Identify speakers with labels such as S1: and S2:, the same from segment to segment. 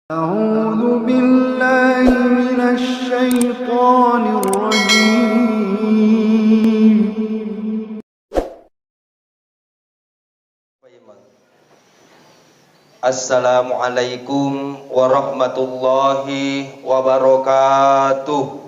S1: أعوذ بالله من الشيطان الرجيم.
S2: Assalamualaikum warahmatullahi wabarakatuh.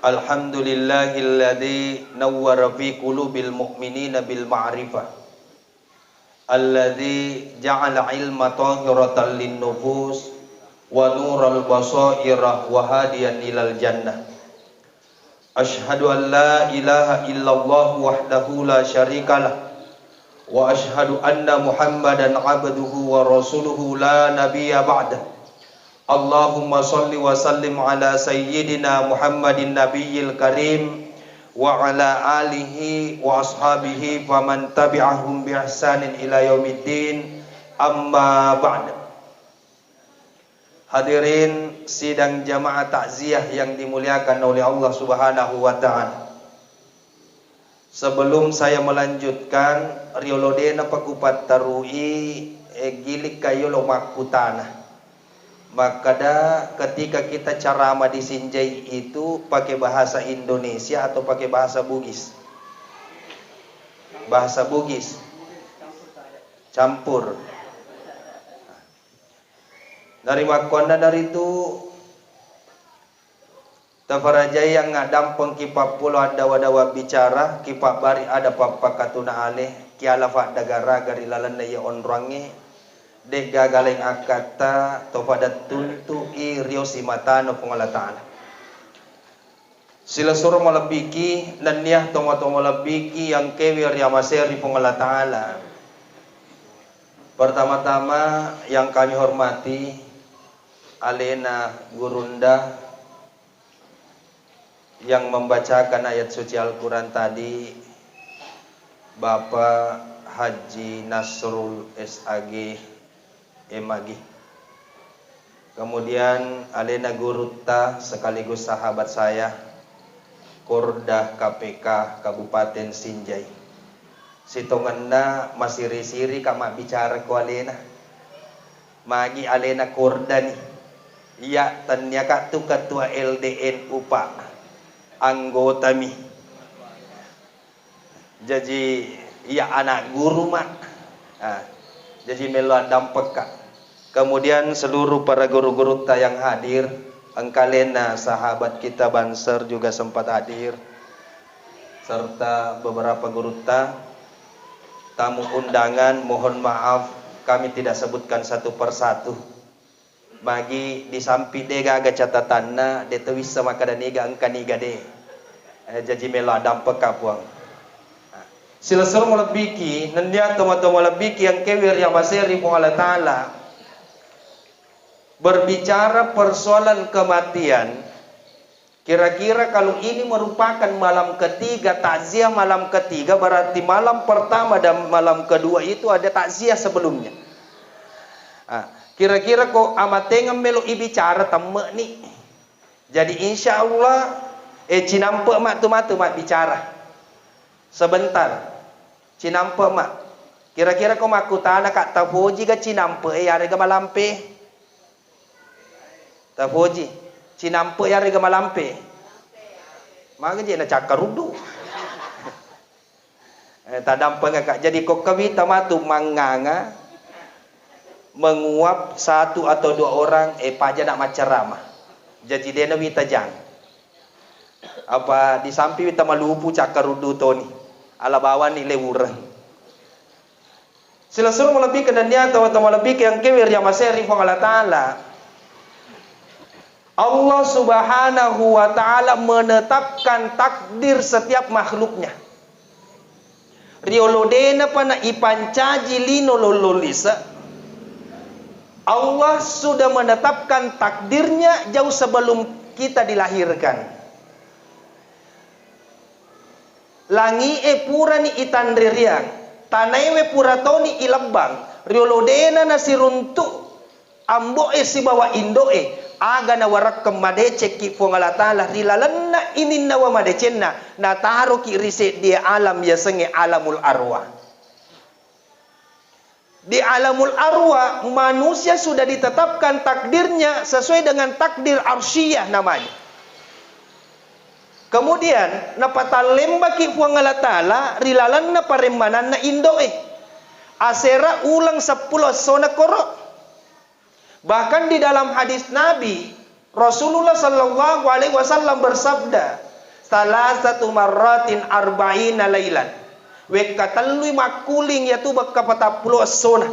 S2: Alhamdulillahilladzi nawwara fi qulubil mu'minina bil ma'rifah, alladzi ja'ala ilma tahiratan lin nufus wa nural basairah wa hadiyan ilal jannah. Ashhadu an la ilaha illallah wahdahu la syarikalah wa ashhadu anna Muhammadan abduhu wa rasuluhu la nabiyya ba'dah. Allahumma salli wa sallim ala sayyidina Muhammadin nabiyil karim wa ala alihi wa ashabihi faman tabi'ahum bi ihsanin ila yaumiddin, amma ba'd. Hadirin sidang jamaah takziah yang dimuliakan oleh Allah Subhanahu wa taala. Sebelum saya melanjutkan riolodena pakupat tarui gilik kayo lomakutana. Maka ketika kita ceramah di Sinjai itu pakai bahasa Indonesia atau pakai bahasa Bugis? Bahasa Bugis campur. Dari Makonda dari itu Tafarajai yang ngadam pengkipap pulau ada wadawa bicara kipap bari ada papa katuna aleh kialafak dagara gari lalan daya onrange dek gagaleng akata tofadat tuntu i riosi matano pengala ta'ala. Sila suruh malabiki dan niah tomato malabiki yang kewir yamaseri pengala ta'ala. Pertama-tama yang kami hormati Alena Gurunda yang membacakan ayat suci Al-Quran tadi, Bapak Haji Nasrul SAG Emagi. Kemudian Alena Gurutta sekaligus sahabat saya, Korda KPK Kabupaten Sinjai. Sitonganna masih siri kama bicara ko Alena. Magi Alena Korda nih. Ya tanya kak tu ketua LDN UPA anggota mi. Jadi ya anak guru mak. Jadi melo dampak kak. Kemudian seluruh para guru-guru yang hadir, engkalena sahabat kita Banser juga sempat hadir, serta beberapa guru tamu undangan. Mohon maaf kami tidak sebutkan satu persatu. Bagi di sampi dega aga catatanna de tewis sama kada niga engkaniga de. Jadi melo dampak kapuang. Sila suruh malabiki nandia tomato malabiki yang kewir yang maseri po Allah Ta'ala berbicara persoalan kematian. Kira-kira kalau ini merupakan malam ketiga takziah, malam ketiga berarti malam pertama dan malam kedua itu ada takziah sebelumnya. Kira-kira kok amatengam melo ibicara tamme nih. Jadi insya Allah cinampe mak tu mak bicara sebentar. Cinampe mak. Kira-kira kau makutana kak tafoji ga cinampe yare ga malampe. Tafoji cinampe yare ga malampe. Maka je na cakarudu. Tadampe kak. Jadi kok kawita matu manganga menguap satu atau dua orang paja nak maceramah. Jadi dia na wita jang. Apa di samping wita malupu cakarudu toni. Ala bawan ni lewuran. Sila suruh melebihkan dan dia atau melebihkan yang kewir yang masih rifang Allah Ta'ala. Allah Subhanahu wa Ta'ala menetapkan takdir setiap makhluknya. Riolodena pana ipancaji lino lololisa. Allah sudah menetapkan takdirnya jauh sebelum kita dilahirkan. Langi pura ni itandririang, tanai pura toni ilabang, riolodena na siruntu, ambo si bawa indo aga na warak madece ki fo ngala taala rilalanna inin na wa madecenna na taruh ki rise dia alam ya senge alamul arwah. Di alamul arwah manusia sudah ditetapkan takdirnya sesuai dengan takdir arsyiyah namanya. Kemudian napatalemba ki fo ngala taala rilalanna paremanan na indoe asera ulang 10 sona koro. Bahkan di dalam hadis Nabi, Rasulullah sallallahu alaihi wasallam bersabda, "Salasatu marratin arba'ina lailan." Wek katalui makuling yaitu bakapata puluh sona.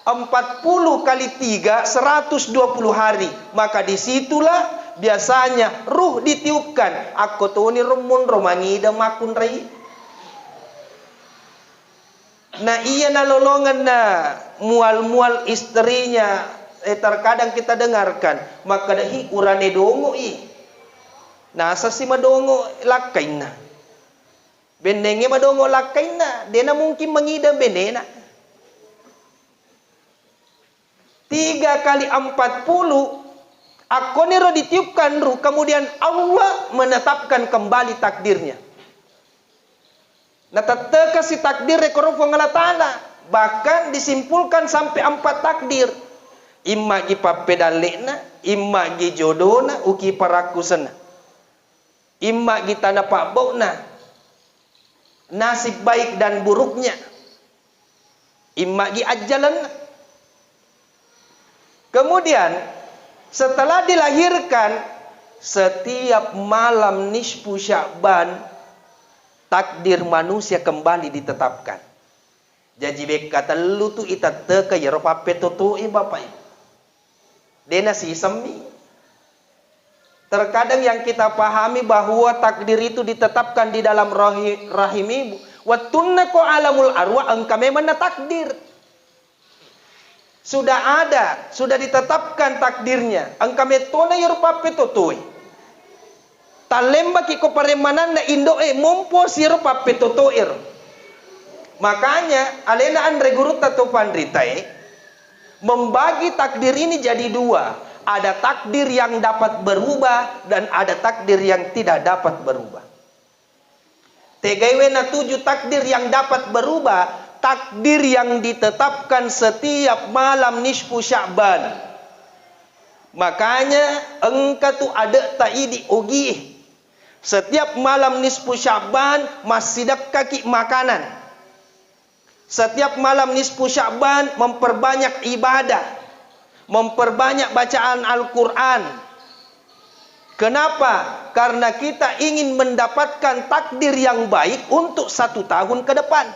S2: 40 kali 3 120 hari. Maka disitulah biasanya ruh ditiupkan. Aku tuh ni rumun romangida makun rai. Nah iya na lolongan na mual-mual istrinya. Terkadang kita dengarkan maka dahi urane dongo nasa si madongo lakaina benenge madongo lakaina dena mungkin mengidam benena 3 kali 40 aku nero ditiupkan ruh kemudian Allah menetapkan kembali takdirnya. Nah teteka si takdir rekoro ngala taala bahkan disimpulkan sampai 4 takdir. Imma gi papedalena, imma gi jodona, uki parakusana. Imma gi tanah pakbokna, nasib baik dan buruknya. Imma gi ajalan. Kemudian setelah dilahirkan, setiap malam nisfu Sya'ban takdir manusia kembali ditetapkan. Jadi bek kata lu tu ita teka ya ropa petoto bapak. Dena si semi. Terkadang yang kita pahami bahwa takdir itu ditetapkan di dalam rahim ibu. Wattunna ko alamul arwah engka memang takdir. Sudah ada, sudah ditetapkan takdirnya. Engka metona yerupa petotoi. Talemba kiko paremanan na indoe mompo sirupa petotoir. Makanya alena andre guru tato pandritae membagi takdir ini jadi 2. Ada takdir yang dapat berubah dan ada takdir yang tidak dapat berubah. Tegaiwena 7 takdir yang dapat berubah, takdir yang ditetapkan setiap malam nisfu Sya'ban. Makanya engka tu ada taidi ogi. Setiap malam nisfu Sya'ban masih kaki makanan. Setiap malam nisfu Sya'ban memperbanyak ibadah, memperbanyak bacaan Al-Quran. Kenapa? Karena kita ingin mendapatkan takdir yang baik untuk 1 tahun ke depan.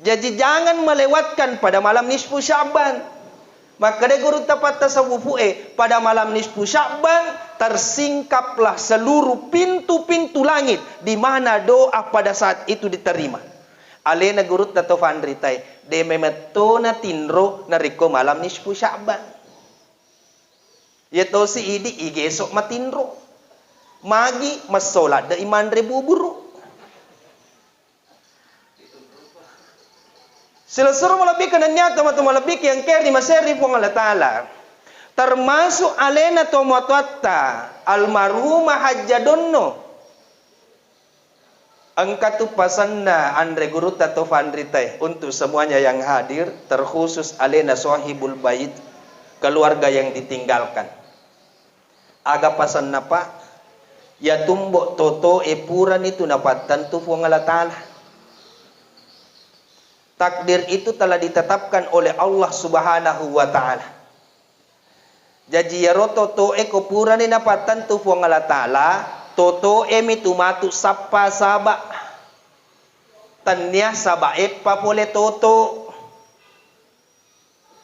S2: Jadi jangan melewatkan pada malam nisfu Sya'ban. Maka dia guru tepat tasawufu pada malam nisfu Sya'ban tersingkaplah seluruh pintu-pintu langit di mana doa pada saat itu diterima. Alena gurut tato fandritai de memetona tinro nariko malam nisfu Sya'ban. Yato si idi igesok matinro. Magi masolat da iman ribu buru. Silasuro malabik kananya teman-teman malabik yang keri maseri po ngala taala. Termasuk alena tomatuatta almarhumah hajjadonno. Engka tu pasanna andre guru tato fandritai untuk semuanya yang hadir terkhusus alena sahibul bait keluarga yang ditinggalkan. Aga pasanna pak ya tumbok toto epuran itu dapat tentu fu ngala taala. Takdir itu telah ditetapkan oleh Allah Subhanahu wa taala. Jadi ya roto to ekopuran ni dapat tentu fu ngala taala. Toto emi tumatu sapa saba tanya saba epa pole toto.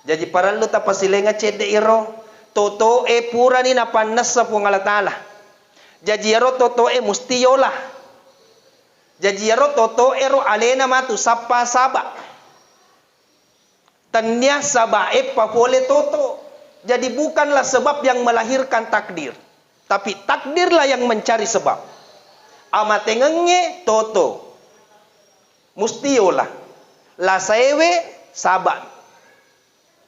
S2: Jadi para lu tapasilenga cede iro toto e pura ni napanas sa pungalatala. Jadi iro toto e mustiyola. Jadi iro toto ero alena matu sapa saba tanya saba epa pole toto. Jadi bukanlah sebab yang melahirkan takdir, tapi takdirlah yang mencari sebab. Amatengenge toto mustiola lasaewe saban.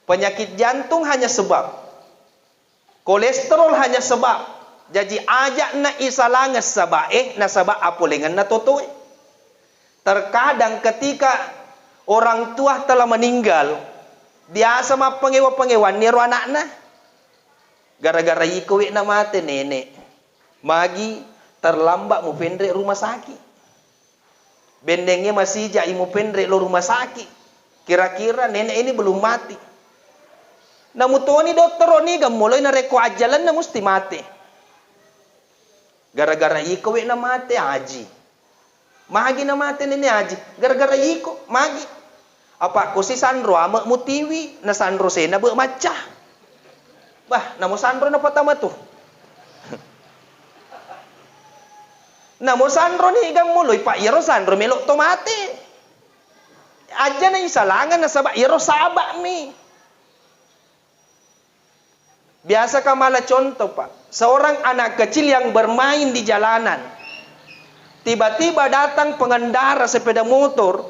S2: Penyakit jantung hanya sebab, Kolesterol hanya sebab. Jadi ajak na isalangas sabab na sabab apulengan na totoo. Terkadang ketika orang tua telah meninggal, biasa mah pengewa-pengewan niru anakna. Gara-gara ikowe na mati nenek. Magi terlambat mu pendre rumah sakit. Bendengnya masih jai mu pendre lo rumah sakit. Kira-kira nenek ini belum mati. Namun tuh ni dokter ni gam mulai na reko ajalan na mesti mati. Gara-gara iko we na mati haji. Magi na mati nenek haji. Gara-gara iko magi. Apa ko si Sandro ama mutiwi na Sandro sena be macah. Bah, namo Sandro na patama tuh. Namo Sandro ni gam mulai Pak Iro Sandro melok tomate. Aja na isalangan na sabak Iro sabak mi. Biasa kamala contoh Pak, seorang anak kecil yang bermain di jalanan, tiba-tiba datang pengendara sepeda motor,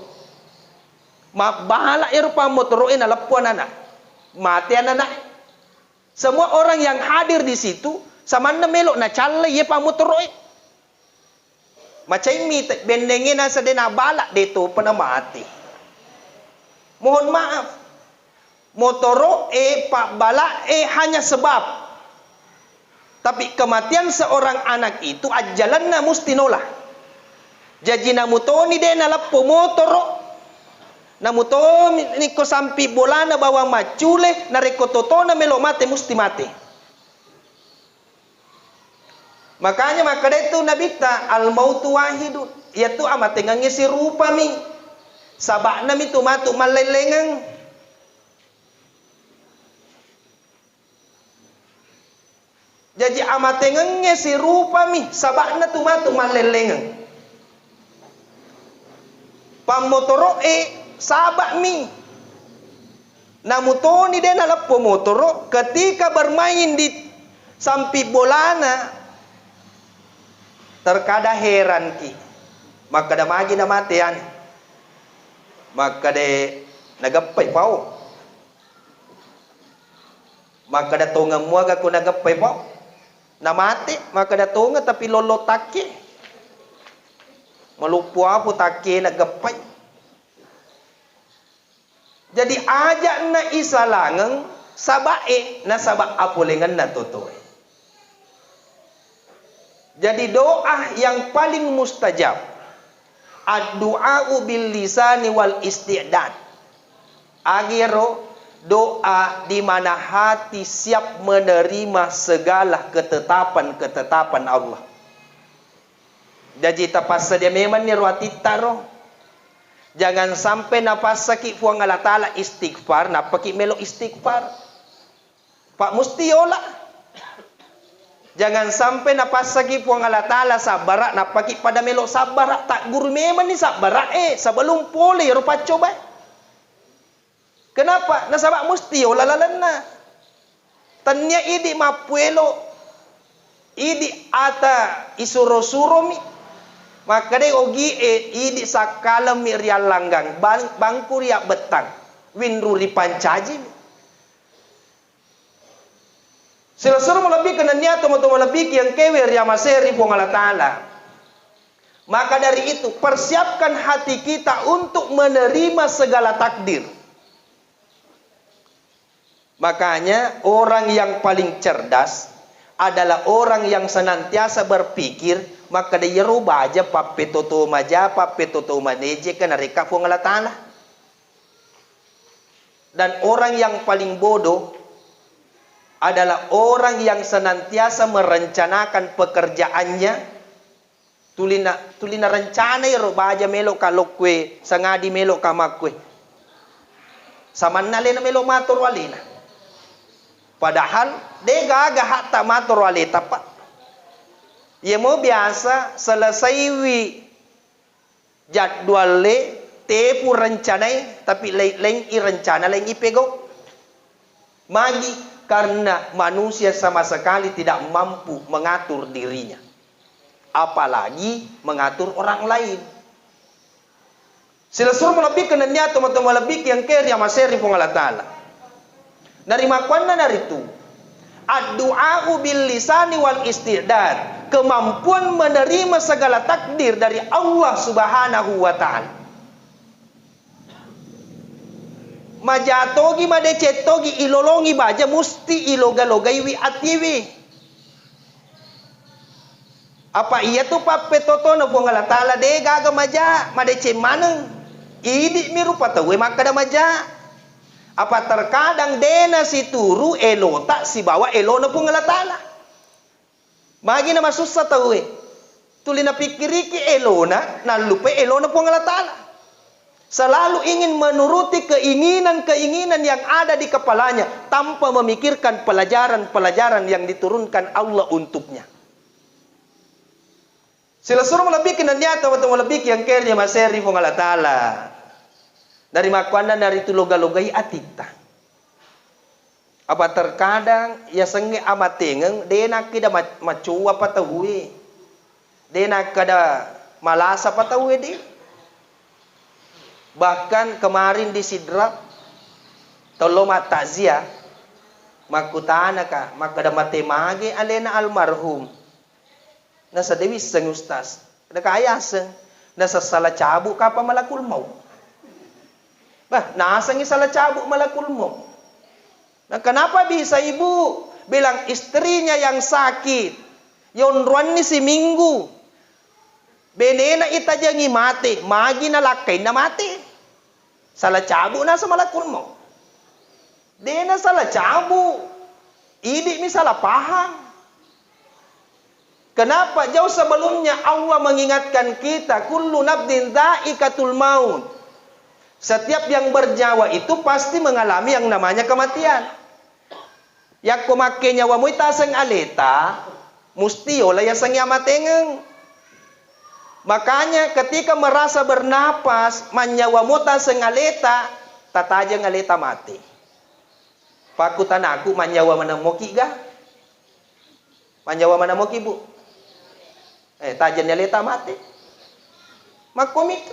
S2: bahala irpa motoroin alapuan anak, mati anak. Semua orang yang hadir di situ, sama na melok na cale ye pa motoroin. Macam ini bendengin na sa dena balak dito pernah mati. Mohon maaf. Motoro pak bala hanya sebab. Tapi kematian seorang anak itu ajalan na musti nolah. Jadi namuto ni de nalapo motoro. Namuto ni ko sampi bola na bawa macule na rekototo na melo mate musti mate. Makanya maka itu nabita al mautu wahidun. Yaitu amat tengangnya si rupa mi. Sabak na mi tumatu malelengang. Jadi amat tengengnya si rupa mi sabakna tumatu malelengang. Pamotoro sabak mi. Namutoni den alapo motoro ketika bermain di sampi bolana terkadang heran ki. Maka da magi na matian. Maka de nagapay pao. Maka da tonga muaga ko nagapay pao. Na mati maka datunga tapi lolo take malupua po take nagapay. Jadi ajak na isalangang sabae na sabak apulengan na totoo. Jadi doa yang paling mustajab ad-du'a'u bil lisani wal isti'dad. Agero doa di mana hati siap menerima segala ketetapan-ketetapan Allah. Jadi tapasa dia memang ni ruati taro. Jangan sampai napas sakit puang Allah Ta'ala istighfar, napaki melo istighfar. Pak musti olah. Jangan sampai napas sakit puang Allah Ta'ala sabarak, napaki pada melo sabarak. Tak guru memang ni sabarak sebelum boleh rupa coba. Kenapa? Nasabak musti olalalan na. Tanya idi mapuelo. Idi ata isuro-suro mi. Maka de ogi idi sakalam mi rial langgang. Bangku riak betang. Winru ripancaji mi. Sila-sila melebih kena niat teman-teman lebih yang kewe ria maseri puang Allah Ta'ala. Maka dari itu persiapkan hati kita untuk menerima segala takdir. Makanya orang yang paling cerdas adalah orang yang senantiasa berpikir maka dia rubah aja pape toto maja pape toto maneje kan mereka puang Allah Ta'ala. Dan orang yang paling bodoh adalah orang yang senantiasa merencanakan pekerjaannya. Tulina rencana ya rubah aja melok kalau kue sangadi melok kamak kue. Samanna lena melok matur walina. Padahal dia gagah hatta matur walita pak. Ia mau biasa selesai wi jadwal le tepu rencanai tapi lain i rencana lain i pego. Magi karena manusia sama sekali tidak mampu mengatur dirinya. Apalagi mengatur orang lain. Sila suruh melebih kena niat teman-teman lebih yang kaya masih rifung Allah Ta'ala. Dari makwana dari itu Ad-du'a'u bil lisani wal istidad. Kemampuan menerima segala takdir dari Allah Subhanahu wa ta'ala. Majatogi madecetogi ilolongi baja musti iloga-logai wi atiwi. Apa iya tu pape toto na Allah Ta'ala de gaga maja madece maneng. Idi miru patawe makada maja. Apa terkadang dena si turu elota si bawa elo na Allah Ta'ala. Magi na masusah tawe. Tuli na pikiriki elona na lupa elo na Allah Ta'ala. Selalu ingin menuruti keinginan-keinginan yang ada di kepalanya tanpa memikirkan pelajaran-pelajaran yang diturunkan Allah untuknya. Sila suruh melebihkan dan nyata atau melebihkan yang kerja maseri fong Allah Ta'ala. Dari makuandan dari itu loga-logai atita. Apa terkadang ya sengi amatengeng dena kida macua patahui. Dena kada malasa patahui di. Bahkan kemarin di Sidrap toloma takziah makutana ka makada matemage alena almarhum nasa dewi sang ustas ada kayaseng nasa salah cabuk kapa malakul mau bah nasa ngi salah cabuk malakul mau. Nah kenapa bisa ibu bilang istrinya yang sakit yonruan ni si minggu benena itajangi mati magi na lakay na mati. Salah cabu na sa malakul mo. Dena salah cabu. Idi mi salah paham. Kenapa jauh sebelumnya Allah mengingatkan kita kullu nafsin dha'iqatul maut. Setiap yang bernyawa itu pasti mengalami yang namanya kematian. Yak kumake nyawa mo itasang aleta, musti ola yasang yamatengeng. Makanya ketika merasa bernapas, manyawa muta sengaleta, tataja ngaleta mati. Pakutan aku manyawa mana moki ga? Manyawa mana moki bu? Tajan ngaleta mati. Makomit.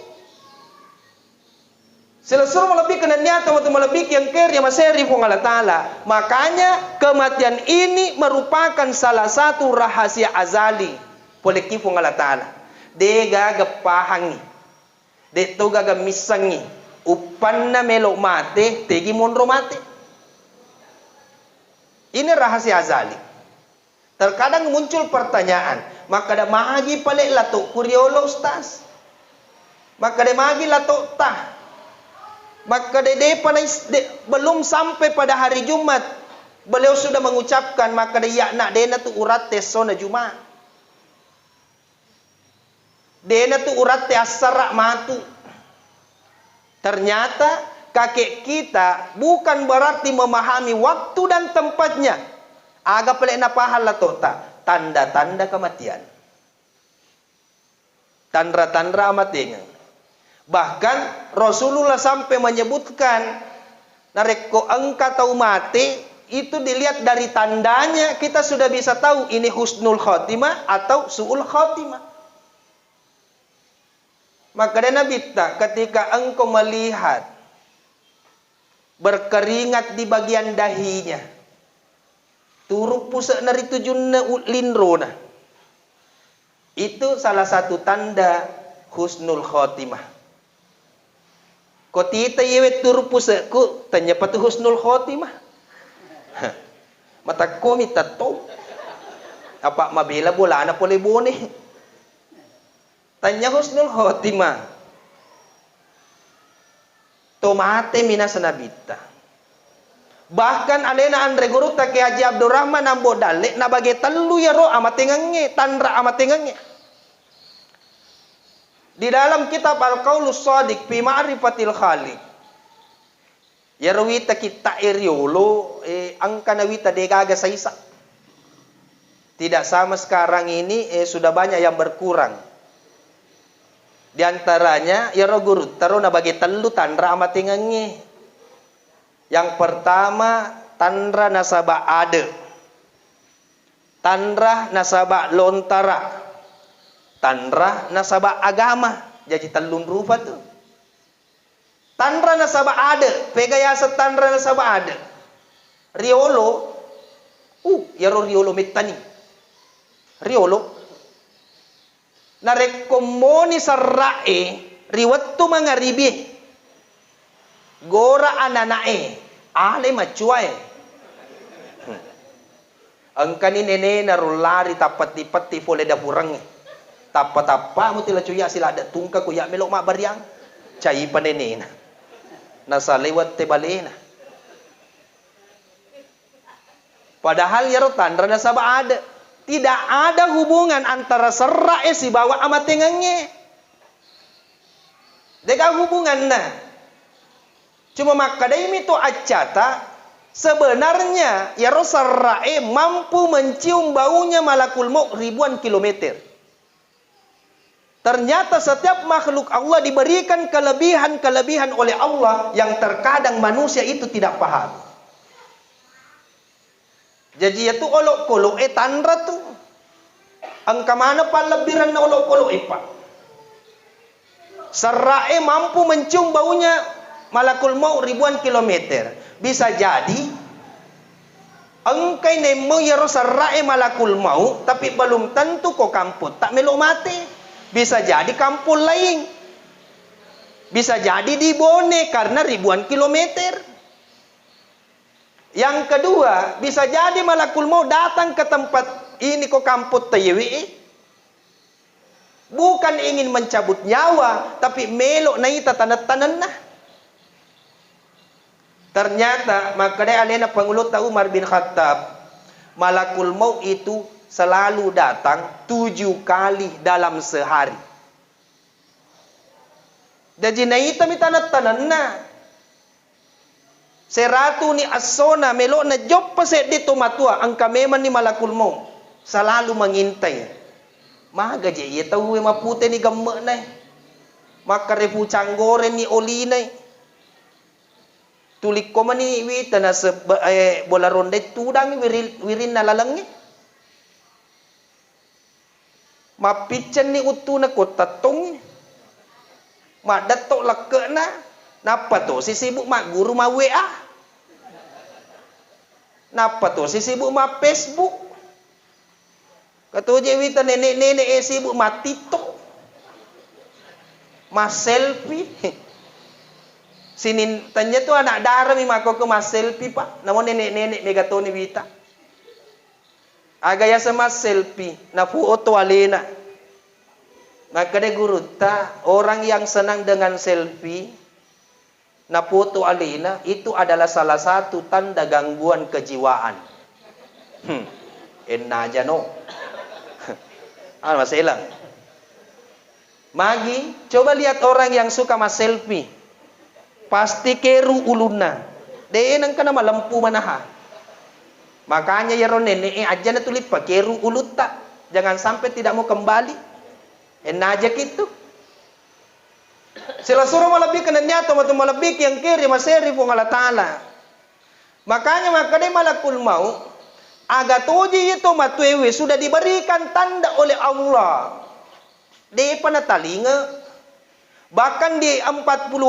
S2: Sila suruh melebih kena niat atau melebih yang kerja maseri fong Allah Ta'ala. Makanya kematian ini merupakan salah satu rahasia azali. Poleki fong Allah Ta'ala. De gaga pahangi de to gaga misangi upan na melo mate tegi monro mate. Ini rahasia azali. Terkadang muncul pertanyaan, maka ada mahagi pale lato kuriolo ustaz, maka ada mahagi lato tah, maka de belum sampai pada hari Jumat beliau sudah mengucapkan maka de yakna dena tu urat tesona Jumat. Dena tu urat te asara matu. Ternyata kakek kita bukan berarti memahami waktu dan tempatnya. Aga pelek na pahala tota. Tanda-tanda kematian. Tanda-tanda amatinya. Bahkan Rasulullah sampai menyebutkan nareko engka tau mati itu dilihat dari tandanya kita sudah bisa tahu ini husnul khotimah atau su'ul khotimah. Maka dana bitta ketika engkau melihat berkeringat di bagian dahinya, turuk pusat dari tujunna lindrona, itu salah satu tanda husnul khotimah. Kotita yewet turuk pusat ku tanya patu husnul khotimah. Mata ko mitato apa mabila bola na pole bone. Tanya husnul khotimah. Tomate minas nabita. Bahkan alena andre guru take Haji Abdurrahman nambo dalek na bagi telu ya ro amatengange tanra amatengange. Di dalam kitab Al-Qaulus Shadiq fi Ma'rifatil Khaliq. Ya rawita kita iriolo angka nawita degaga sa isa. Tidak sama sekarang ini sudah banyak yang berkurang. Di antaranya ya guru taruh na bagi telu tandra amatengange. Yang pertama tandra nasaba ade. Tandra nasaba lontara. Tandra nasaba agama. Jadi telun rupa tuh. Tandra nasaba ade. Pegayasa tandra nasaba ade. Riolo Yaro riolo metani. Riolo. Narekomoni sarrae riwattu mangaribi. Gora ananae. Ale macuai. Ang kaninene narulari tapat dipati fole dapurang. Tapa-tapa mo tila cuya sila ada tungka kuya melok mak bariang. Cai panenena. Nasa lewat te balena. Padahal ya tandra na saba ada. Tidak ada hubungan antara serra si bawa ama tengangnya. Deka hubungan na. Cuma makadai itu acata sebenarnya ya serra mampu mencium baunya malakul maut ribuan kilometer. Ternyata setiap makhluk Allah diberikan kelebihan-kelebihan oleh Allah yang terkadang manusia itu tidak paham. Jadi itu olok-kolok tandra tu. Angka mana palebiran na olok-kolok pak. Serrae mampu mencium baunya malakul maut ribuan kilometer. Bisa jadi angkai nemo ya serrae malakul maut tapi belum tentu kok kamput tak melok mati. Bisa jadi kampung lain. Bisa jadi di Bone karena ribuan kilometer. Yang kedua, bisa jadi malakul maut datang ke tempat ini kok kamput tayewi. Bukan ingin mencabut nyawa, tapi melok na ita tanat-tanan na. Ternyata, makanya alena pengulut Umar bin Khattab, malakul maut itu selalu datang 7 kali dalam sehari. Jadi na ita mi tanat-tanan na. Seratu ni asona melok na job pa set dito matua ang kameman ni malakul maut selalu mengintai. Maga je ye tahu mapute ni gamme na. Makarefu canggore ni oli na. Tulik ko man ni wita na sa bola ronde tudang wirin na lalang ni. Mapichan ni utu na ko tatong. Madatok lake na. Napa tu? Si sibuk mak guru mak WA. Napa tu? Si sibuk mak Facebook. Kata je wita nenek-nenek sibuk mak TikTok. Mak selfie. Sini tanya tu anak darah mi mak kok mak selfie pak. Namun nenek-nenek megatoni wita. Agaya sama selfie. Na foto alena. Maka de guru ta orang yang senang dengan selfie na foto alina itu adalah salah satu tanda gangguan kejiwaan. Enna aja no. Masih hilang. Magi, coba lihat orang yang suka mas selfie. Pasti keru uluna. Deh nang kana malampu manaha. Makanya ya nenek aja na tulit pa keru ulut tak. Jangan sampai tidak mau kembali. Enna aja gitu. Sila suruh malabik na niya, tumato malabik yang kiri, maseri po ng Ta'ala. Makanya makanya malakul maut, agatoji ito matwewe, sudah diberikan tanda oleh Allah. Di panatalinga, bahkan di 40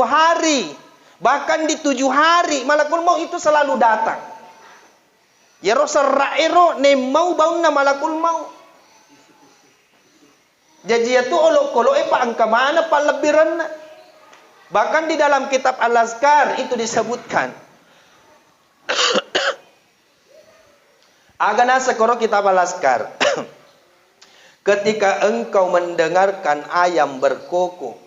S2: hari, bahkan di 7 hari, malakul maut itu selalu datang. Yero sarraero, ne mau baun na malakul maut. Jadi itu olok-olok pa ang kamana palabiran na. Bahkan di dalam kitab Al-Azkar itu disebutkan. Agana sekoro kitab Al-Azkar. Ketika engkau mendengarkan ayam berkokok,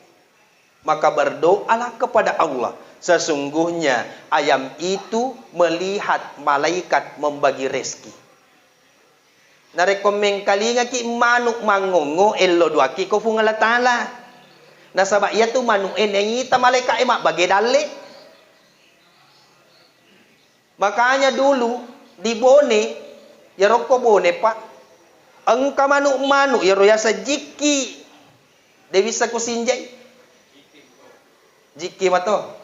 S2: maka berdoalah kepada Allah. Sesungguhnya ayam itu melihat malaikat membagi rezeki. Narekomeng kalinga ki manuk mangongo ello dua ki ko fungal Ta'ala. Nasaba iya tu manuk enengita malaikat emak bagi dale. Makanya dulu di Bone ya roko Bone pak. Engka manuk-manuk ya roya sajiki. Dewi sa kusinjay. Jiki mato.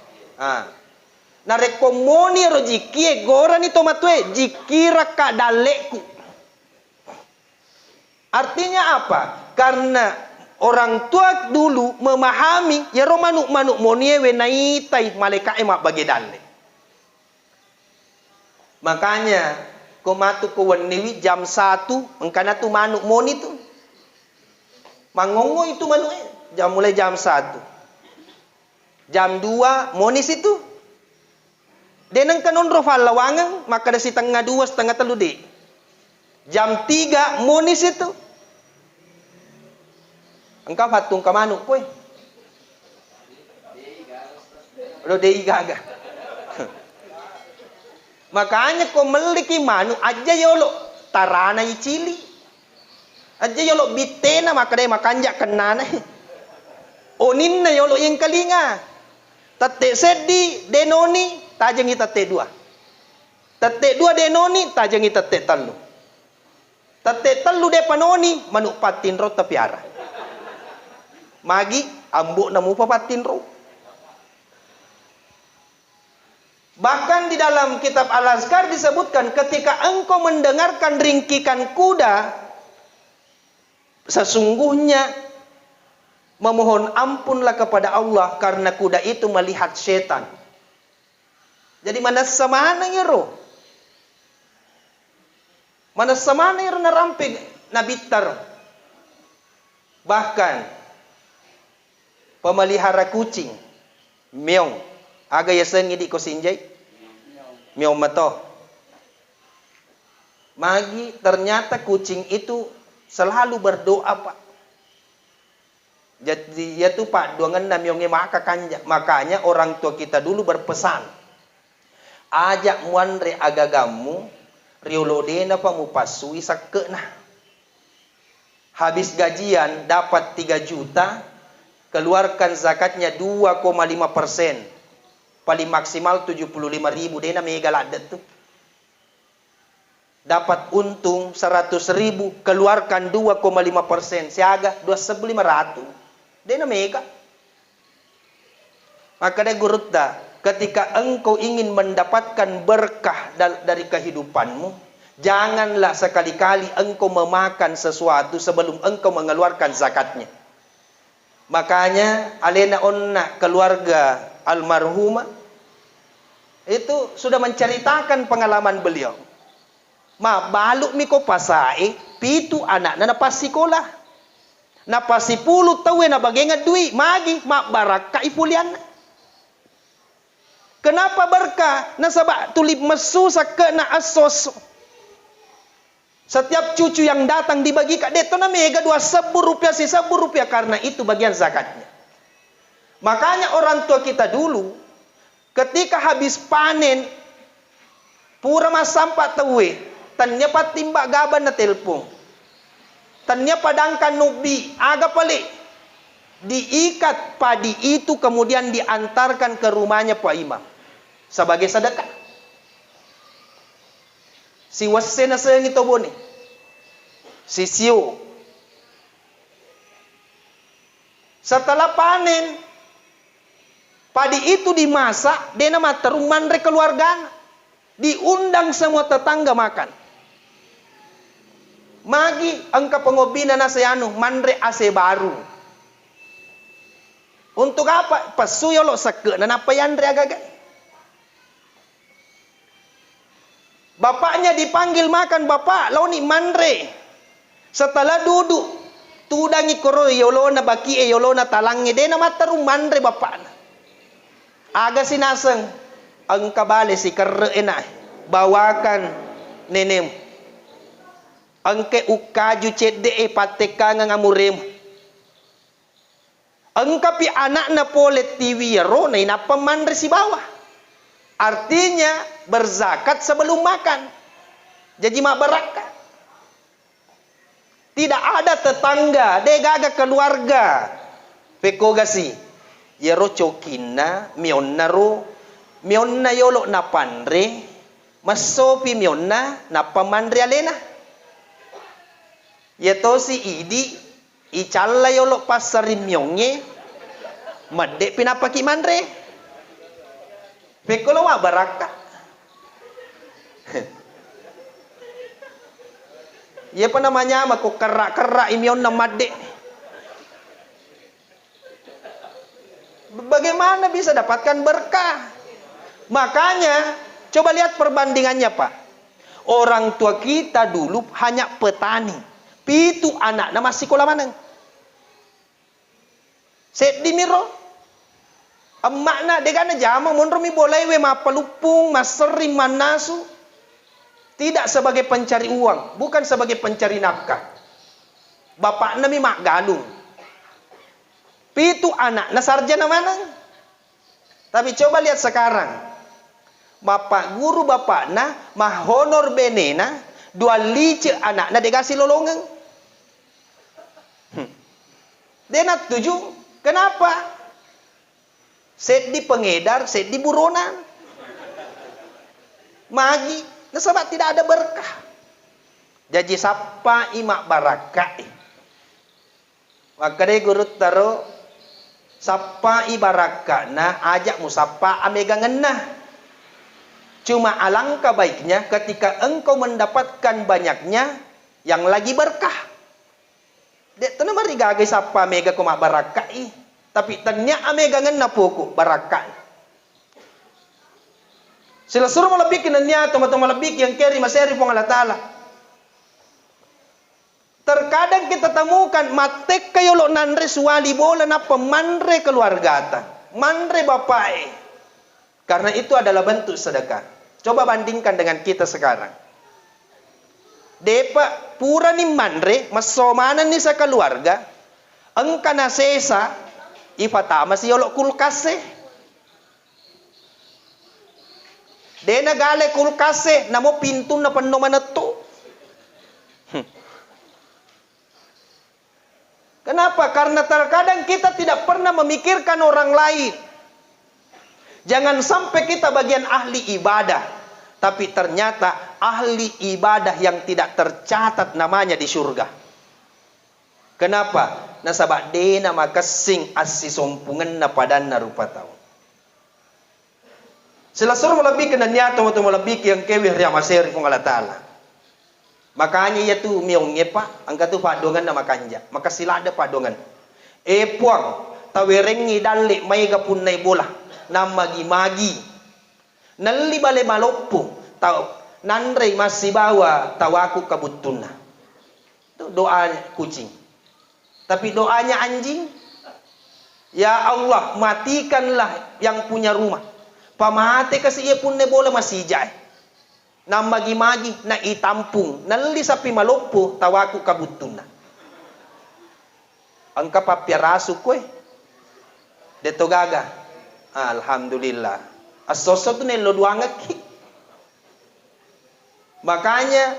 S2: Narekomoni ro jiki gora ni tomatwe jiki raka daleku. Artinya apa? Karena orang tua dulu memahami ya manuk-manuk moniewe naitai malaikat emak bagi dale. Makanya Ko matu ko waniwi jam 1 engkana tu manuk moni tu. Mangongo itu manuk mulai jam 1. Jam 2 moni situ. Deneng kanon rofal lawangan maka dari setengah 2 setengah 3 dek. Jam 3 moni situ. Engkau patung ka manuk kowe. Lo dei gaga. Makanya kau meliki manuk aja yolo tarana icili. Aja yolo bitena maka dai makanjak kenana. Oninna yolo yang kalinga. Tate sedi denoni tajengi tate 2. Tate 2 denoni tajengi tate 3. Tate 3 de panoni manuk patin ro tapiara. Magi ambuk namu papatin ro. Bahkan di dalam kitab Al-Azkar disebutkan ketika engkau mendengarkan ringkikan kuda, sesungguhnya memohon ampunlah kepada Allah karena kuda itu melihat setan. Jadi mana samana ngero? Mana samana ngero narampe nabitar. Bahkan pemelihara kucing, meong, aga yasengi di ko sinjay, meong mato. Magi ternyata kucing itu selalu berdoa pak. Jadi ya tuh pak duangan namyongnya maka kanja. Makanya orang tua kita dulu berpesan, ajak muanre agagamu riolodena pa mu pasui sakena. Habis gajian dapat 3 juta, keluarkan zakatnya 2,5%. Paling maksimal 75.000 dena mega ladet tuh. Dapat untung 100.000, keluarkan 2,5%. Siaga 2.500. Dena mega. Maka dia gurutta, ketika engkau ingin mendapatkan berkah dari kehidupanmu, janganlah sekali-kali engkau memakan sesuatu sebelum engkau mengeluarkan zakatnya. Makanya alena onna keluarga almarhumah itu sudah menceritakan pengalaman beliau. Ma baluk miko pasai pitu anak na pas sekolah. Na pas 10 tawe na bagengan duit magi mak baraka ipulian. Kenapa berkah? Na sabak tulip mesu sakena asos. Setiap cucu yang datang dibagi kak deto na mega 2.000 rupiah si 1.000 rupiah karena itu bagian zakatnya. Makanya orang tua kita dulu ketika habis panen pura mas sampak tewe tanya patimbak gaban na telpon. Tanya padangkan nubi aga palik diikat padi itu kemudian diantarkan ke rumahnya Pak Imam sebagai sedekah. Si wasena sayang itu bone. Si sio. Setelah panen padi itu dimasak, dia nama teruman re keluarga. Diundang semua tetangga makan. Magi angka pengobina na sayanu mandre ase baru. Untuk apa? Pesu yolo seke na apa yandre agak. Bapaknya dipanggil makan, bapak launi mandre. Setelah duduk, tudangi koro yolo na baki yolo na talangnya dia nama terum mandre bapak. Aga sinaseng, angka bale si kerre enak, bawakan nenem. Angke ukaju cede pateka ngamurem. Angka pi anak na pole TV ro na inapa mandre si bawah. Artinya berzakat sebelum makan. Jadi mak beraka. Tidak ada tetangga, degaga keluarga. Pekogasi. Yero cokina, mionna ro, mionna yolo na pandre, masopi mionna na pamandre alena. Yeto si idi, icalla yolo pasari mionge, madde pinapaki mandre. Pekolo wa baraka. Ye pa namanya mako kerak-kerak imion na madde. Bagaimana bisa dapatkan berkah? Makanya coba lihat perbandingannya Pak. Orang tua kita dulu hanya petani. Pitu anak masih sekolah mana? Set di miro. Makna degana jama munro mi boleh we mapalupung masering manasu. Tidak sebagai pencari uang, bukan sebagai pencari nafkah. Bapak nami mak galung. Pitu anak na sarjana mana? Tapi coba lihat sekarang. Bapak guru bapak na mah honor benena dua lice anak na dikasih lolongan. Dia nak tuju. Kenapa? Set di pengedar, set di buronan. Magi, sebab tidak ada berkah. Jadi sapa imak barakai. Maka dia guru taruh sapa ibaraka na ajak musapa amega ngenah. Cuma alangkah baiknya ketika engkau mendapatkan banyaknya yang lagi berkah. Dek tena mari gagai sapa mega kuma barakai. Tapi tanya amega ngenna poko barakan. Sila suruh malabik kinanya teman-teman malabik yang keri maseri pong Allah Ta'ala. Terkadang kita temukan matek kayo lo nanre suwali bola na pemanre keluarga. Manre bapai. Karena itu adalah bentuk sedekah. Coba bandingkan dengan kita sekarang. Depa pura ni manre masomanan ni sa keluarga. Engka na sesa ifatama si yolo kulkase. Dena gale kulkase namo pintu na pano manato. Kenapa? Karena terkadang kita tidak pernah memikirkan orang lain. Jangan sampai kita bagian ahli ibadah, tapi ternyata ahli ibadah yang tidak tercatat namanya di surga. Kenapa? Nasabak dena makasing asi sompungan na padan na rupa tao. Sila suruh malabik na niya tumo malabik yang kewih riya maseri kung Allah Ta'ala. Makanya ya tu miyong ngepa ang katu padongan na makanja. Maka sila ada padongan. Puang tawirengi dali may gapun na bola na magi-magi. Nalli bale maloppo tao nanre masibawa tawaku kabutuna. Itu doa kucing. Tapi doanya anjing. Ya Allah, matikanlah yang punya rumah. Pamahate kasi iya pun ne bola masijay. Na magi-magi na itampung. Nalli sapi maloppo tawaku kabutuna. Ang kapapyaraso ko Deto gaga. Alhamdulillah. Asoso tu nelo duangaki. Makanya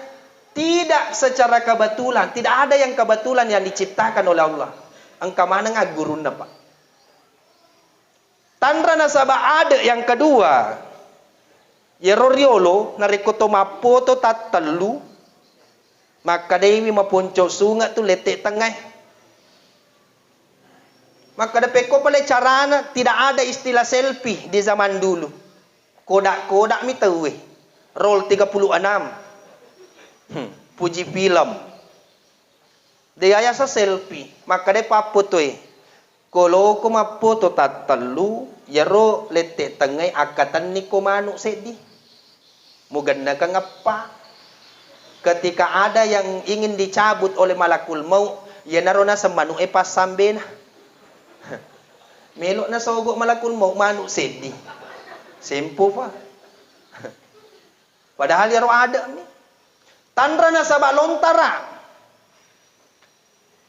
S2: tidak secara kebetulan, tidak ada yang kebetulan yang diciptakan oleh Allah. Engkau mana ngagurun na Pak? Tandra nasaba ada yang kedua. Yeroriolo narikoto mapoto tatalu. Maka dewi maponco sunga tu letek tengah. Maka depeko pala carana tidak ada istilah selfie di zaman dulu. Kodak-kodak mi tahu roll 36. Puji film. Dia sa selfie. Maka dia papoto Kalau ko mapoto tatalu, yaro lete tengay akatan ni kumano sedi. Muganda ka ngapa. Ketika ada yang ingin dicabut oleh malakul maut, ya naro na sa manu pasambe na. Melo na sogo malakul maut manu sedi. Simple pa. Padahal yaro ada ni. Tandra na sa balontara.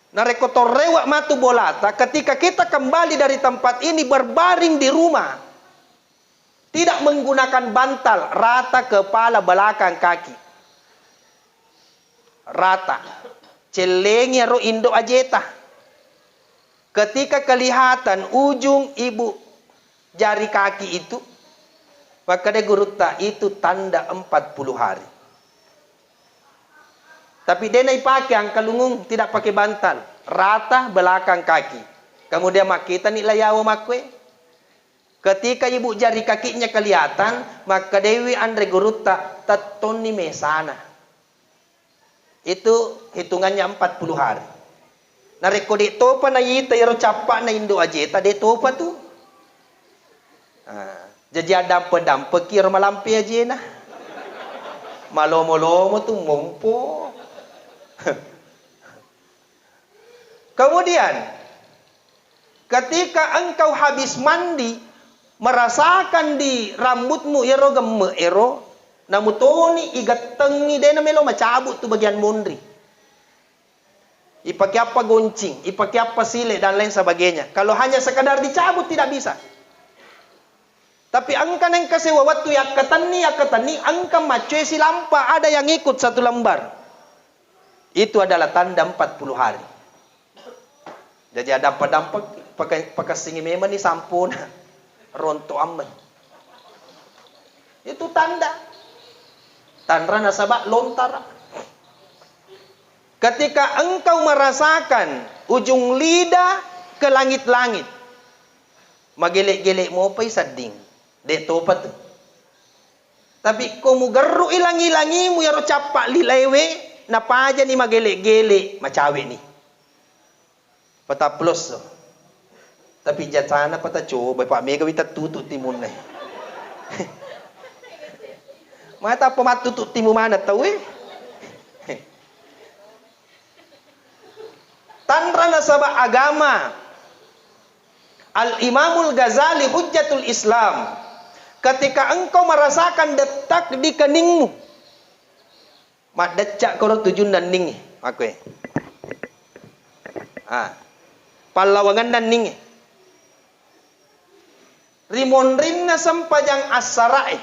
S2: Narekotorewa matu bolata ketika kita kembali dari tempat ini berbaring di rumah. Tidak menggunakan bantal, rata kepala belakang kaki. Rata. Celengnya ro indo ajeta. Ketika kelihatan ujung ibu jari kaki itu, maka dia guruta itu tanda 40 hari. Tapi dia naik pakai ang kalungung, tidak pakai bantal. Rata belakang kaki. Kemudian makita ni layawa makwe. Ketika ibu jari kakinya kelihatan, maka Dewi Andre Guruta taton ni mesana. Itu hitungannya 40 hari. Nareko di topa na yita yaro capa na indo ajeta de topa tu. Jadi ada pedam pekir malampi aja na. Malomo-lomo tuh mompo. Kemudian ketika engkau habis mandi, merasakan di rambutmu ero gemme ero, namutoni igat tengi dena melo macabut tu bagian mundri. Ipakai apa goncing, ipakai apa sile dan lain sebagainya. Kalau hanya sekadar dicabut tidak bisa. Tapi angka neng kasewa waktu yakatani angka macuy si lampa ada yang ikut 1 lembar. Itu adalah tanda 40 hari. Jadi ada dampak pakai singi memang ni sampun ronto aman. Itu tanda. Tanda nasabak lontar. Ketika engkau merasakan ujung lidah ke langit-langit, magelek-gelek mo pa isading. Dek topat. Tapi kamu geru ilang-ilangi mu yaro capak lilewe, napa aja ni magelek-gelek macawe ni. Pata plus. Tapi jatana pata coba Pak Mega wita tutut timun nih. Mata pemat tutut timu mana tahu Tanra nasabah agama. Al-Imamul Ghazali Hujjatul Islam. Ketika engkau merasakan detak di keningmu, mak decak koro tujun dan ning, aku palawangan dan ning, rimon rinna sempajang asarae,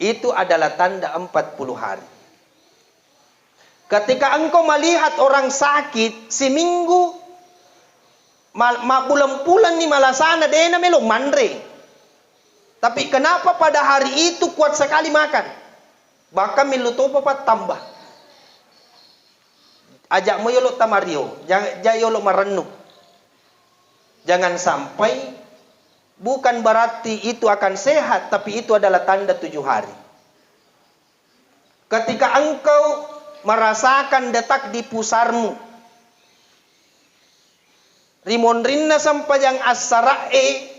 S2: itu adalah tanda 40 hari. Ketika engkau melihat orang sakit seminggu, bulan-bulan ni malasana dena melo mandre. Tapi kenapa pada hari itu kuat sekali makan? Bahkan miluto papat tambah. Ajak mo yolo tamario, jangan yolo marenung. Jangan sampai bukan berarti itu akan sehat, tapi itu adalah tanda 7 hari. Ketika engkau merasakan detak di pusarmu, rimon rinna sampajang asarae,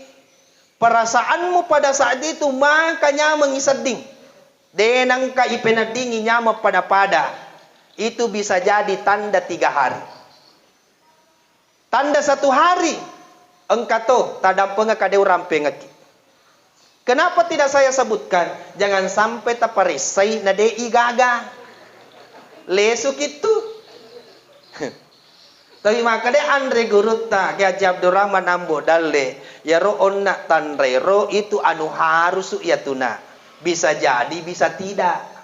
S2: perasaanmu pada saat itu makanya mengisading. Denang ka ipenadingi nyama pada-pada. Itu bisa jadi tanda 3 hari. Tanda 1 hari. Engkato tadam pengakadeu rampengaki. Kenapa tidak saya sebutkan? Jangan sampai taparisay na dei gaga. Lesuk itu. Tapi makanya Andre Gurutta Ki Haji Abdurrahman Ambo dalle ya ro onna tanre ro itu anu harus ya tuna. Bisa jadi bisa tidak.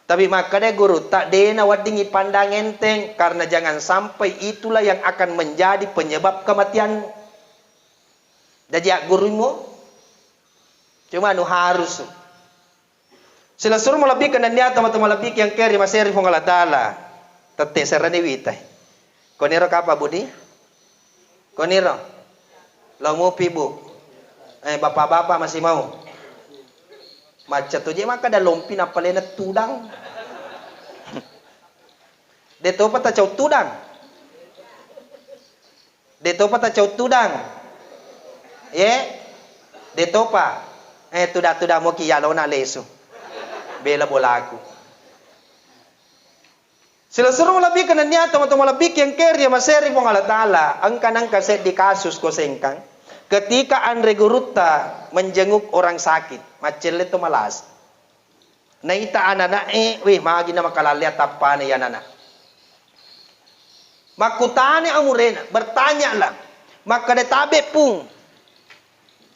S2: Tapi makanya Gurutta dena wadingi pandang enteng karena jangan sampai itulah yang akan menjadi penyebab kematianmu. Jadi ya gurumu cuma anu harus. Sila suruh melebih ke nanya teman-teman lebih yang keri maseri Allah Taala. Tete serani witai. Koniro kapa budi? Koniro. Lo mau pibu? Bapak-bapak masih mau? Macet tu je maka dah lompin apa lena tudang. Deto pata cau tudang. Deto pata cau tudang. Deto pa. Tuda mo ki yalo na leso. Bela bolaku. Sila suruh lebih kena niat teman-teman lebih yang keri maseri pong Allah Taala angkanang kaset di kasus ko sengkang ketika Andre Gurutta menjenguk orang sakit macel itu malas naita anana weh magi na makalalia tapane ya nana makutane amurena bertanya lah maka detabe pung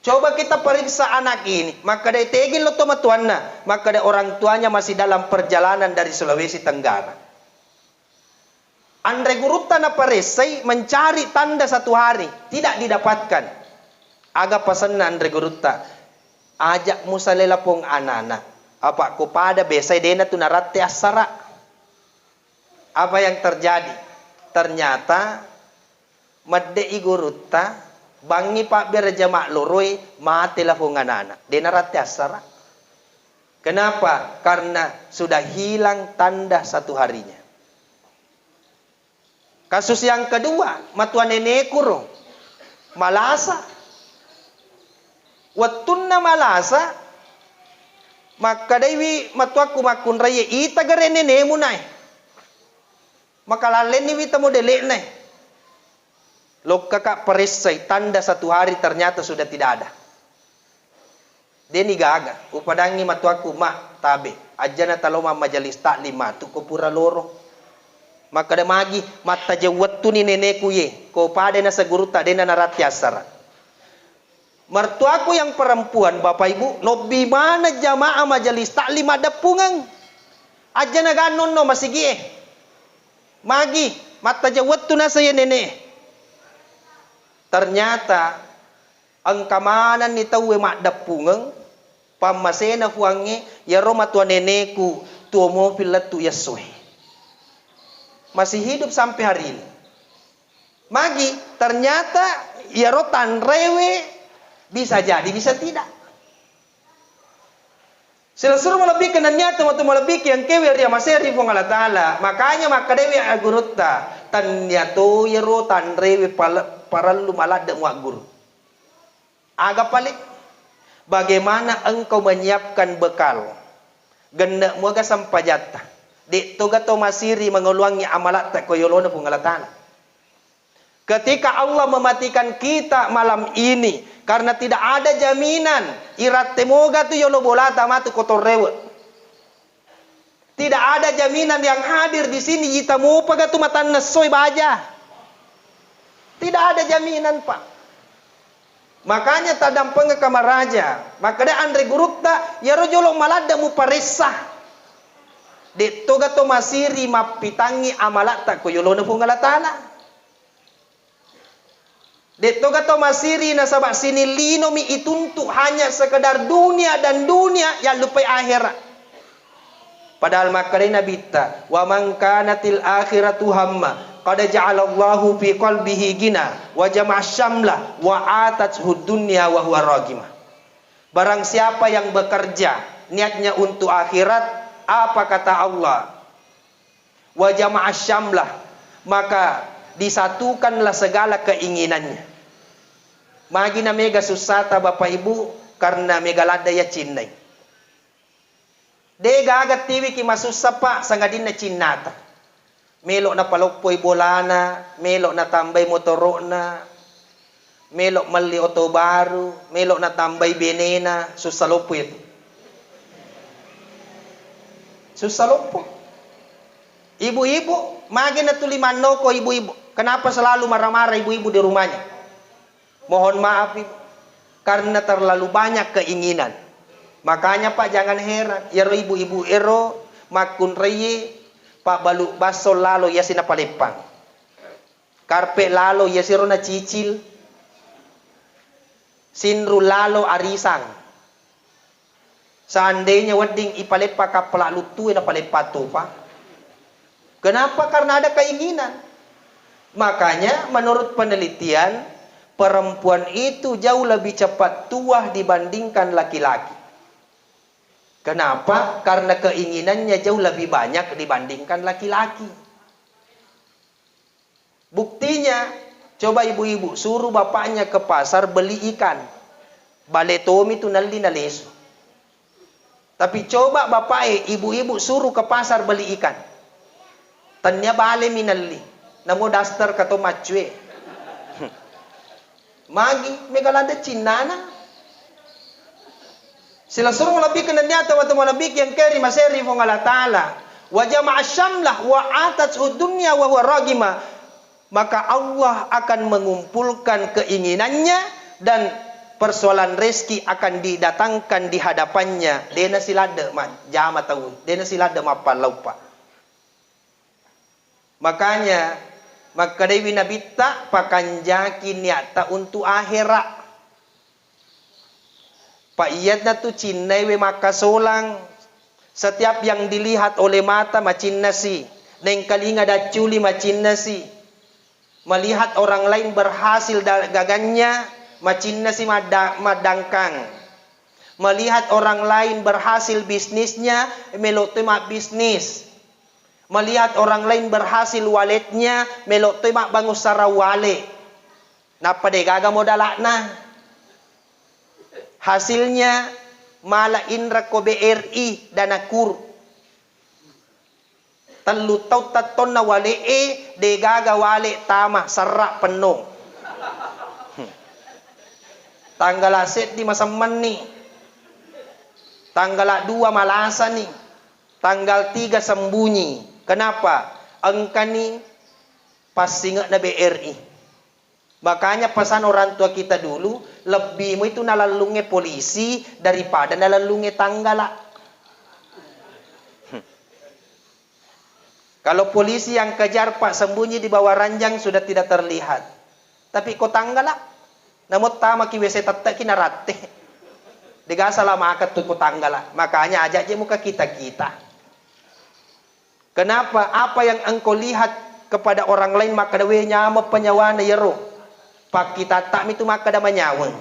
S2: coba kita periksa anak ini maka detegin lo tomatuanna maka de orang tuanya masih dalam perjalanan dari Sulawesi Tenggara. Andre Gurutta na paresay mencari tanda 1 hari tidak didapatkan. Aga pesan na Andre Gurutta ajak musalela pong anana apa ko pada besay dena tu narate asara. Apa yang terjadi? Ternyata madde Gurutta bangi pak berjama loroi mati lah pong anana. Dena rate asara. Kenapa? Karena sudah hilang tanda 1 harinya. Kasus yang kedua, matuan nenek kuro, malasa. Watunna malasa, Maka dewi matuaku makun raya ita garene nemu nai. Maka lalen ni wita modele nai. Lo kakak perisai tanda satu hari ternyata sudah tidak ada. Deni gaga upadangi matuaku mak tabe ajana taloma majalis taklim tu ko pura loro. Maka ada magi mata jawat tu ni neneku ye ko pada na sa guru tak dena naratiasara. Mertuaku yang perempuan bapak ibu lobi mana jamaah majalis taklim ada pungang. Ajana ganon no masih gie. Magi mata jawat tu na saya nenek. Ternyata ang kamanan ni tawe mak dapungang pamasena fuange ya roma tua neneku tua mobil tu yasoi. Masih hidup sampai hari ini. Magi ternyata ya rotan rewe bisa jadi bisa tidak. Selasur melebih kenanya teman melebih yang kewer ya maseri fong Allah Taala. Makanya maka dewi agurutta tanyato ya rotan rewe paralu malada muak guru. Agak paling bagaimana engkau menyiapkan bekal genda muaga sampajata di toga to masiri mengeluangi amalat tak koyolona pungalatana. Ketika Allah mematikan kita malam ini karena tidak ada jaminan irat temoga tu yolo bolata matu kotor rewet. Tidak ada jaminan yang hadir di sini kita mau pagatu matan nesoy baja. Tidak ada jaminan pak. Makanya tadam penga kamar raja. Maka dia Andre Gurutta ya rojolok malada mu paresah. De toga to masiri mapitangi amalat tak koyolona pungalatana. De toga to masiri nasabak sini lino mi ituntuk hanya sekedar dunia dan dunia yang lupai akhirat. Padahal makanya nabita wa man kanatil akhiratu hamma qad ja'alallahu fi qalbihi gina wa jama'a syamlah wa atathu dunya wa huwa ragimah. Barang siapa yang bekerja niatnya untuk akhirat, apa kata Allah? Wa jama'a syamlah, maka disatukanlah segala keinginannya. Magi na mega susata bapak ibu karena mega lada ya cinnay. Dega agat tiwi ki masusa pa sangadin na cinnata. Melok na palokpoy bolana, melok na tambay motoro na, melok mali oto baru, melok na tambay benena, susalopo ito. Susalopo. Ibu-ibu, magi na tuliman no ko ibu-ibu. Kenapa selalu marah-marah ibu-ibu di rumahnya? Mohon maaf ibu, karena terlalu banyak keinginan. Makanya pak jangan heran, ya ibu-ibu ero makun reye. Pak balu baso lalo ya sina palepang. Karpe lalo ya siro na cicil. Sinru lalo arisang. Seandainya wedding ipalepa kapala lutu na palepato pa. Kenapa? Karena ada keinginan. Makanya menurut penelitian perempuan itu jauh lebih cepat tua dibandingkan laki-laki. Kenapa? Karena keinginannya jauh lebih banyak dibandingkan laki-laki. Buktinya, coba ibu-ibu suruh bapaknya ke pasar beli ikan. Baletomi itu nali nalesu. Tapi coba bapak ibu-ibu suruh ke pasar beli ikan. Tanya bale minali. Namo daster kato macue. Magi megalada cinana. Sila suruh lebih kenanya atau lebih yang keri maseri fong Allah Taala. Wa jama'a syamlah wa atathu dunya wa huwa ragima. Maka Allah akan mengumpulkan keinginannya dan persoalan rezeki akan didatangkan di hadapannya. Dena silada ma jama tahu. Dena silada ma palaupa. Makanya maka dewi nabi tak pakanjaki niata untuk akhirat. Pak iyadna tu cinnai we maka solang. Setiap yang dilihat oleh mata macin nasi. Neng kalinga daculi macin nasi. Melihat orang lain berhasil gagannya macin nasi madangkang. Melihat orang lain berhasil bisnisnya melote mak bisnis. Melihat orang lain berhasil waletnya melote mak bangus sara wale. Napa de gaga modalakna. Hasilnya mala indra ko BRI danakur. Telu tau taton na wale de gaga wale tama sarra penuh. Tanggal aset di masaman nih. Tanggal 2 malasa nih. Tanggal 3 sembunyi. Kenapa? Engkau nih pas singa na BRI. Makanya pesan orang tua kita dulu, lebih itu nalalungi polisi daripada nalalungi tanggala. Kalau polisi yang kejar Pak sembunyi di bawah ranjang sudah tidak terlihat. Tapi kok tanggala? Namun tama ki WC tatak kinarate. Digasa lah makat tuh tanggala. Makanya ajak je muka kita-kita. Kenapa? Apa yang engkau lihat kepada orang lain maka dawe nyama penyawana yero. Pak kita tak itu maka da menyawang.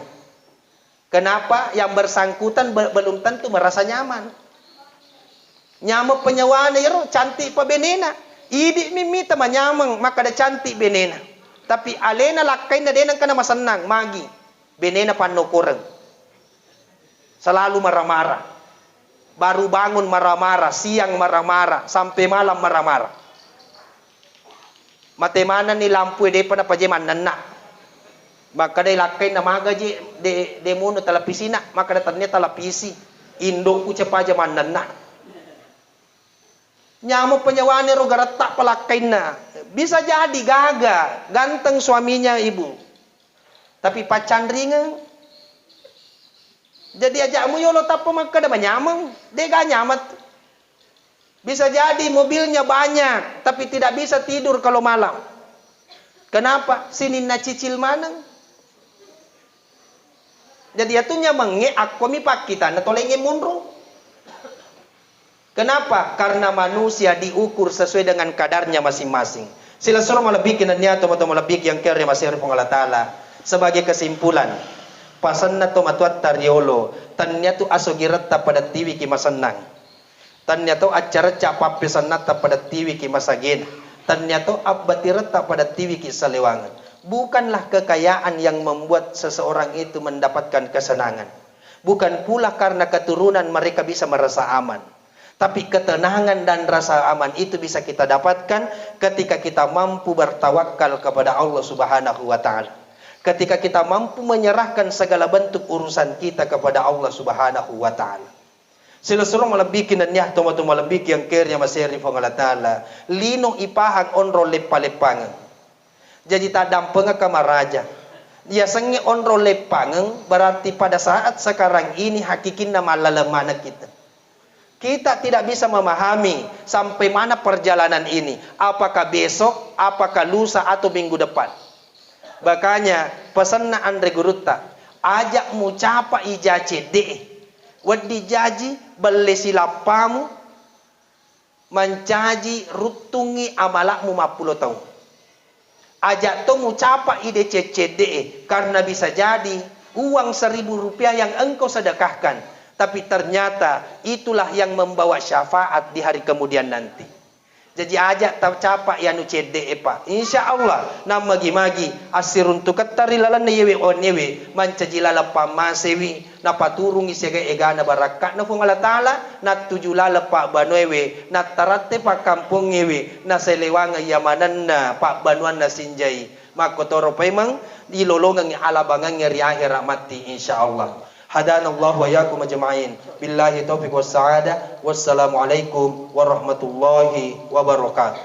S2: Kenapa? Yang bersangkutan belum tentu merasa nyaman. Nyama penyawana yero cantik pa benena. Idi mimita manyamang maka da cantik benena. Tapi alena lakai na denang kana masenang magi. Benena pano kurang. Selalu marah-marah. Baru bangun marah-marah, siang marah-marah, sampai malam marah-marah. Mate mana ni lampu de pada pajeman nana. Maka de lakai na maga je de muno talapisina, maka da ternyata lapisi. Indong ku cepa jaman nana. Nyamuk penyawane ro garatak palakai na. Bisa jadi gaga, ganteng suaminya ibu. Tapi pacan ringan. Jadi ajakmu yolo tapo maka da manyamang, dia gak nyamat. Bisa jadi mobilnya banyak, tapi tidak bisa tidur kalau malam. Kenapa? Sini na cicil manang. Jadi atunya menge aku mi pak kita na tolenge munro. Kenapa? Karena manusia diukur sesuai dengan kadarnya masing-masing. Sila suruh malabik kinanya atau malabik yang kaya masih Allah Ta'ala. Sebagai kesimpulan, pasan na to matuat tariolo, tanya tu asogirata pada tiwi ki masenang. Tanya tu acara capa pesanata pada tiwi ki masagin. Tanya tu abbatirata pada tiwi ki salewangan. Bukanlah kekayaan yang membuat seseorang itu mendapatkan kesenangan. Bukan pula karena keturunan mereka bisa merasa aman. Tapi ketenangan dan rasa aman itu bisa kita dapatkan ketika kita mampu bertawakal kepada Allah Subhanahu wa Ta'ala. Ketika kita mampu menyerahkan segala bentuk urusan kita kepada Allah Subhanahu wa Ta'ala. Sila suruh malabikin na niya tumato malabik yang kerja masiri pang Allah Ta'ala. Linong ipahang onro lepa-lepangan. Jadi tadam penga kamaraja. Dia sengi onro lepangan berarti pada saat sekarang ini hakikin na malalamana kita. Kita tidak bisa memahami sampai mana perjalanan ini. Apakah besok, apakah lusa atau minggu depan. Makanya pesan na Andre Gurutta, ajak mu capa ijace de. Wadi jaji belesi lapamu mencaji rutungi amalakmu 50 tahun. Ajak to mu capa ide CCDE karena bisa jadi uang 1.000 rupiah yang engkau sedekahkan. Tapi ternyata itulah yang membawa syafaat di hari kemudian nanti. Jadi ajak tak capa yanu CDE pak. Insya Allah nama magi asirun tu katari lalan yewe onewe mancajilala pamasewi na paturungi sega egana barakat na fung Allah Ta'ala na tujulala pak banwewe na tarate pak kampung yewe na selewanga yamanan na pak banuan na sinjai makotoro paimang dilolongang alabangang ngeri akhirat mati insya Allah. Hadanallahu wa yakum ajma'in. Billahi taufiq was sa'adah. Wassalamualaikum warahmatullahi wabarakatuh.